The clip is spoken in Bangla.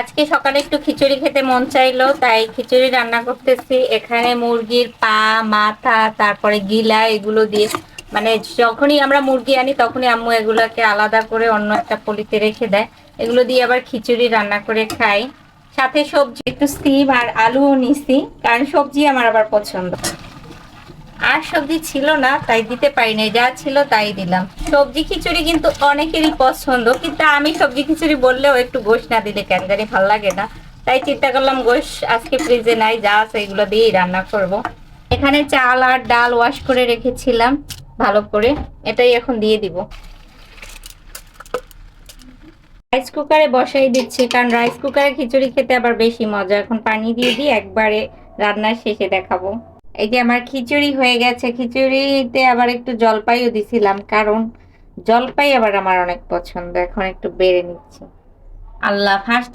আজকে সকালে একটু খিচুড়ি খেতে মন চাইলো, তাই খিচুড়ি রান্না করতেছি। এখানে মুরগির পা, মাথা, তারপরে গিলা এগুলো দিয়ে, মানে যখনই আমরা মুরগি আনি তখনই আম্মু এগুলোকে আলাদা করে অন্য একটা পলিতে রেখে দেয়। এগুলো দিয়ে আবার খিচুড়ি রান্না করে খাই। সাথে সবজি একটু সিম আর আলুও নিছি, কারণ সবজি আমার আবার পছন্দ। আর সবজি ছিল না তাই দিতে পারি নাই, যা ছিল তাই দিলাম। সবজি খিচুড়ি কিন্তু অনেকেরই পছন্দ, কিন্তু আমি সবজি খিচুড়ি বললেও একটু গোশ না দিলে কেন জানি ভালো লাগে না। তাই চিন্তা করলাম গোশ আজকে ফ্রিজে নাই, যা আছে এগুলো দিয়েই রান্না করব। এখানে চাল আর ডাল ওয়াশ করে রেখেছিলাম ভালো করে, এটাই এখন দিয়ে দিব। রাইস কুকারে বসাই দিচ্ছি, কারণ রাইস কুকারে খিচুড়ি খেতে আবার বেশি মজা। এখন পানি দিয়ে দিয়ে একবারে রান্নার শেষে দেখাবো। এই যে আমার খিচুড়ি হয়ে গেছে। খিচুড়িতে আবার একটু জলপাইও দিছিলাম, কারণ জলপাই আবার আমার অনেক পছন্দ। এখন একটু বেড়ে নিচ্ছি। আল্লাহ, ফার্স্ট